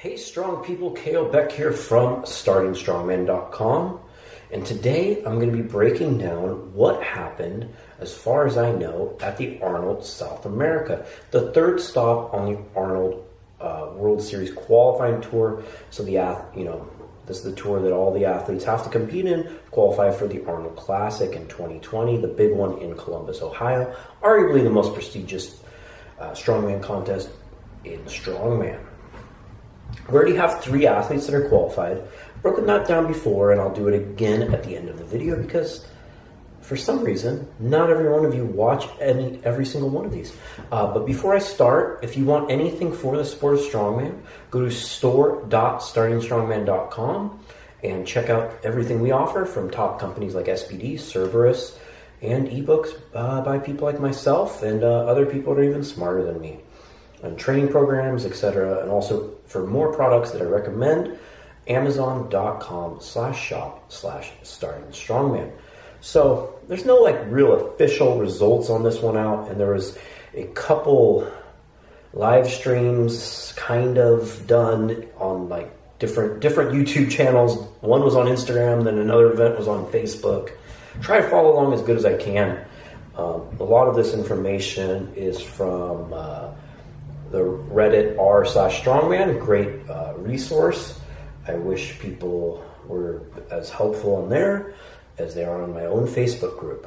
Hey strong people, Beck here from StartingStrongman.com, and today I'm going to be breaking down what happened, as far as I know, at the Arnold South America, the third stop on the Arnold World Series qualifying tour. So this is the tour that all the athletes have to compete in, qualify for the Arnold Classic in 2020, the big one in Columbus, Ohio, arguably the most prestigious strongman contest in strongman. We already have 3 athletes that are qualified. I've broken that down before, and I'll do it again at the end of the video because for some reason, not every one of you watch every single one of these. But before I start, if you want anything for the sport of strongman, go to store.startingstrongman.com and check out everything we offer from top companies like SPD, Cerberus, and ebooks by people like myself and other people that are even smarter than me, and training programs, etc. And also for more products that I recommend, Amazon.com/shop/startingstrongman. So there's no real official results on this one out, and there was a couple live streams kind of done on different YouTube channels. One was on Instagram, then another event was on Facebook. Try to follow along as good as I can. A lot of this information is from the Reddit r/strongman, great resource. I wish people were as helpful on there as they are on my own Facebook group.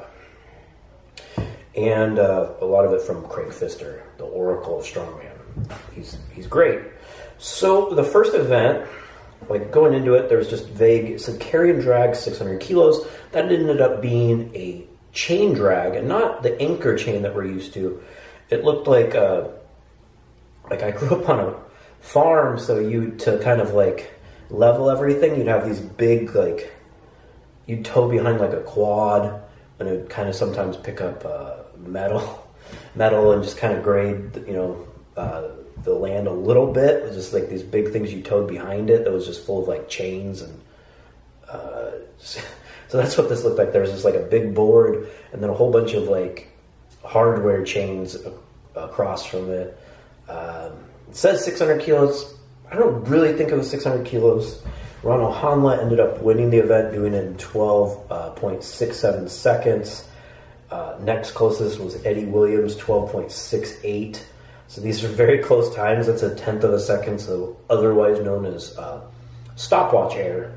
And a lot of it from Craig Pfister, the Oracle of Strongman. He's great. So the first event, going into it, there was just vague, it said carry and drag 600 kilos. That ended up being a chain drag and not the anchor chain that we're used to. It looked like I grew up on a farm, so to kind of level everything, you'd have these big, you'd tow behind a quad, and it would kind of sometimes pick up metal and just kind of grade, the land a little bit. It was just these big things you towed behind it that was just full of chains, and so that's what this looked like. There was just a big board and then a whole bunch of hardware chains across from it. It says 600 kilos. I don't really think it was 600 kilos. Ronald Hanla ended up winning the event, doing it in 12.67 seconds. Next closest was Eddie Williams, 12.68. So these are very close times. That's a tenth of a second, so otherwise known as stopwatch error.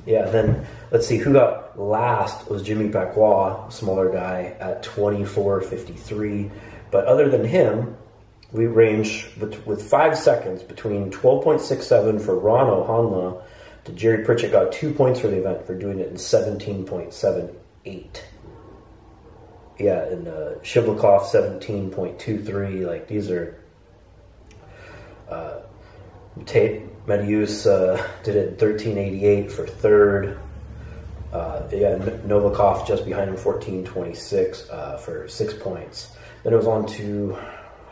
Then let's see who got last. It was Jimmy Pacquiao, smaller guy, at 24.53. But other than him, we range with 5 seconds between 12.67 for Ronald Hanla to Jerry Pritchett got 2 points for the event for doing it in 17.78. And Shivlikov 17.23. These are Medius did it in 13.88 for third. Novikov just behind him, 14.26 for 6 points. Then it was on to,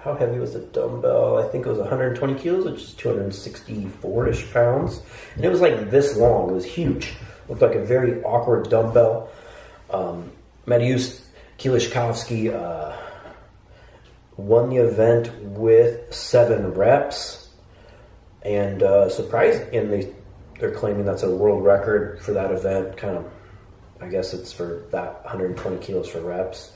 how heavy was the dumbbell? I think it was 120 kilos, which is 264-ish pounds. And it was this long. It was huge. Looked like a very awkward dumbbell. Medius Kilishkovsky won the event with 7 reps. And surprisingly, they're claiming that's a world record for that event. I guess it's for that 120 kilos for reps.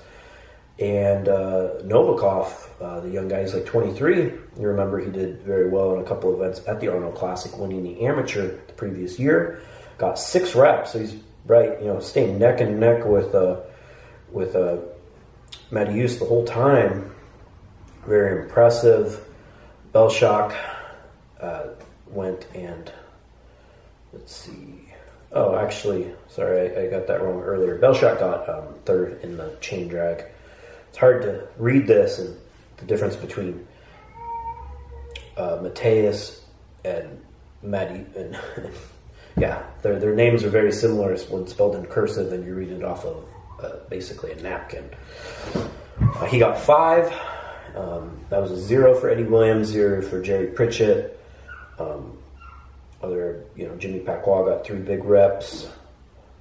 And Novikov, the young guy, he's 23. You remember he did very well in a couple of events at the Arnold Classic, winning the amateur the previous year. Got 6 reps, so he's staying neck and neck with Medius the whole time. Very impressive. Belshak went and, let's see. Oh, actually, sorry, I got that wrong earlier. Belshak got third in the chain drag. It's hard to read this and the difference between Mateus and Maddie, and their names are very similar when spelled in cursive, and you read it off of basically a napkin. He got 5. That was a 0 for Eddie Williams, 0 for Jerry Pritchett. Jimmy Pacquiao got 3 big reps.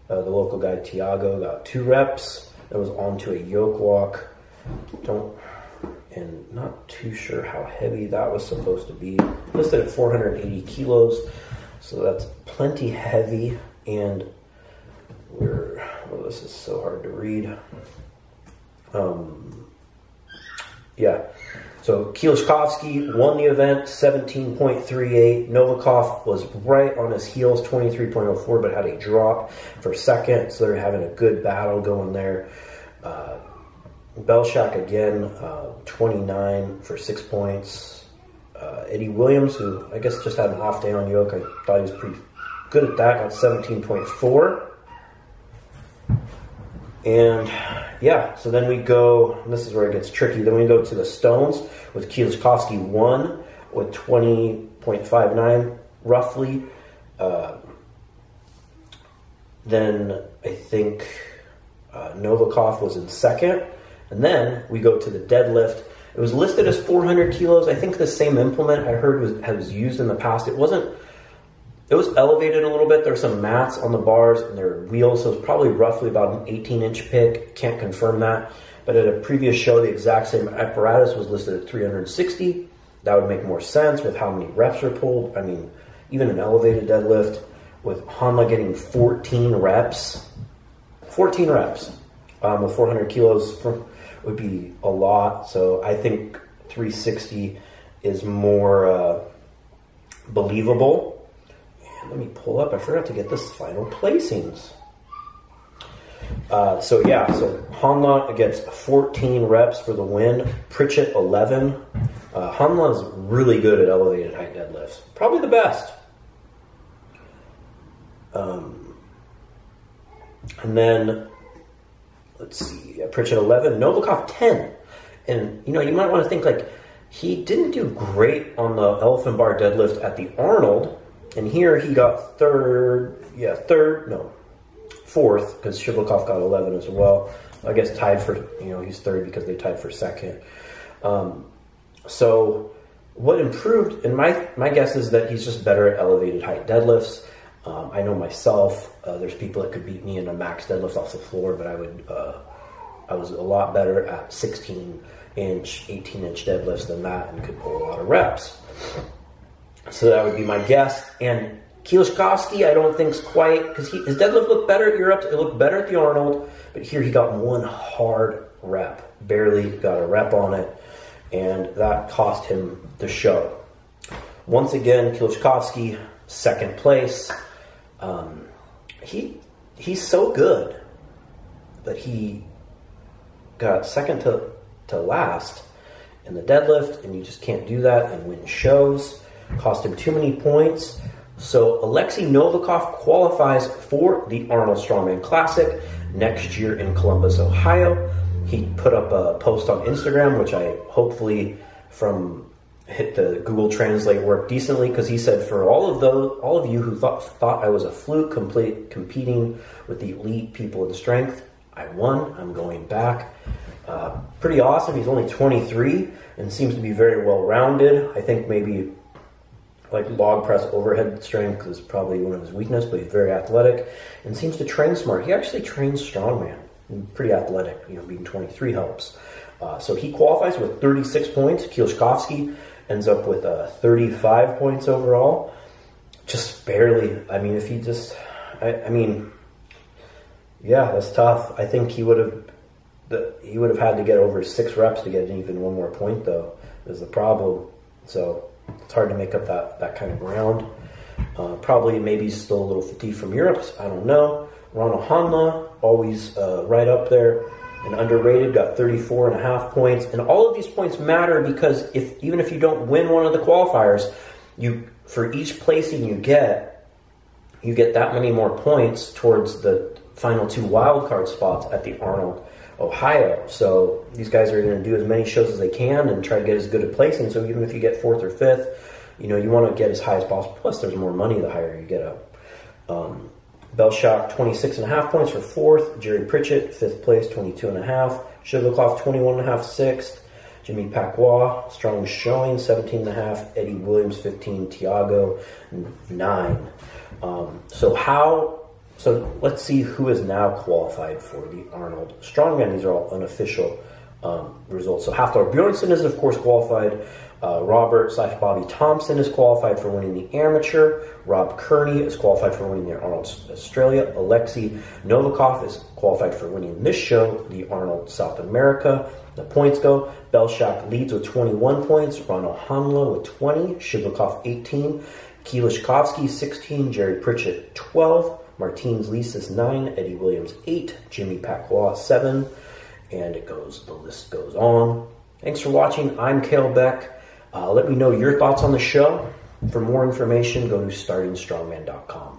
The local guy Tiago got 2 reps. That was on to a yoke walk. and not too sure how heavy that was supposed to be. Listed at 480 kilos, so that's plenty heavy. And this is so hard to read. Yeah. So Kielczkowski won the event, 17.38. Novikov was right on his heels, 23.04, but had a drop for second. So they're having a good battle going there. Belshak again, 29 for 6 points. Eddie Williams, who I guess just had an off day on yoke, I thought he was pretty good at that, got 17.4. And yeah, so then we go, and this is where it gets tricky, then we go to the stones with Kielczkowski 1 with 20.59 roughly. Then I think Novikov was in second. And then we go to the deadlift. It was listed as 400 kilos. I think the same implement I heard was used in the past. It was elevated a little bit. There were some mats on the bars and there were wheels, so it was probably roughly about an 18-inch pick. Can't confirm that. But at a previous show, the exact same apparatus was listed at 360. That would make more sense with how many reps are pulled. I mean, even an elevated deadlift with Hanma getting 14 reps. 14 reps with 400 kilos would be a lot. So I think 360 is more believable. And let me pull up. I forgot to get the final placings. So Hanma gets 14 reps for the win. Pritchett 11. Hanma is really good at elevated height deadlifts. Probably the best. And then let's see, Pritchett 11, Novikov 10. And, you might want to think, like, he didn't do great on the elephant bar deadlift at the Arnold. And here he got fourth, because Shivlikov got 11 as well. I guess tied for, he's third because they tied for second. So what improved, and my guess is that he's just better at elevated height deadlifts. I know myself, there's people that could beat me in a max deadlift off the floor, but I was a lot better at 16-inch, 18-inch deadlifts than that and could pull a lot of reps. So that would be my guess. And Kielczkowski, I don't think's quite, because his deadlift looked better at Europe, it looked better at the Arnold, but here he got one hard rep, barely got a rep on it, and that cost him the show. Once again, Kielczkowski, second place. He's so good, but he got second to last in the deadlift, and you just can't do that and win shows. Cost him too many points. So Alexei Novikov qualifies for the Arnold Strongman Classic next year in Columbus, Ohio. He put up a post on Instagram, which I hopefully hit the Google Translate work decently, because he said, for all of you who thought I was a fluke competing with the elite people of strength, I won. I'm going back. Pretty awesome. He's only 23 and seems to be very well rounded. I think maybe like log press overhead strength is probably one of his weaknesses, but he's very athletic and seems to train smart. He actually trains strongman. Pretty athletic. Being 23 helps. So he qualifies with 36 points. Kielczkowski ends up with 35 points overall. Just barely. I mean, if he just... yeah, that's tough. I think he would have had to get over 6 reps to get even one more point, though, is the problem. So it's hard to make up that kind of ground. Probably maybe still a little fatigued from Europe. I don't know. Ronald Hanma, always right up there. And underrated, got 34.5 points. And all of these points matter because even if you don't win one of the qualifiers, for each placing you get that many more points towards the final 2 wildcard spots at the Arnold, Ohio. So these guys are going to do as many shows as they can and try to get as good a placing. So even if you get 4th or 5th, you want to get as high as possible. Plus, there's more money the higher you get up. Belshak, 26.5 points for 4th. Jerry Pritchett, 5th place, 22.5. Shivlikov, 21.5, 6th. Jimmy Pacquiao, strong showing, 17.5. Eddie Williams, 15. Tiago, 9. So let's see who is now qualified for the Arnold Strongman. These are all unofficial results. So Hafthor Bjornsson is, of course, qualified. Robert/Bobby Thompson is qualified for winning the Amateur. Rob Kearney is qualified for winning the Arnold Australia. Alexei Novikov is qualified for winning this show, the Arnold South America. The points go: Belshak leads with 21 points, Ronald Hanla with 20, Shivlikov 18, Kilishkovsky 16, Jerry Pritchett 12, Martins Lisis 9, Eddie Williams 8, Jimmy Pacquiao 7, and the list goes on. Thanks for watching. I'm Kalle Beck. Let me know your thoughts on the show. For more information, go to startingstrongman.com.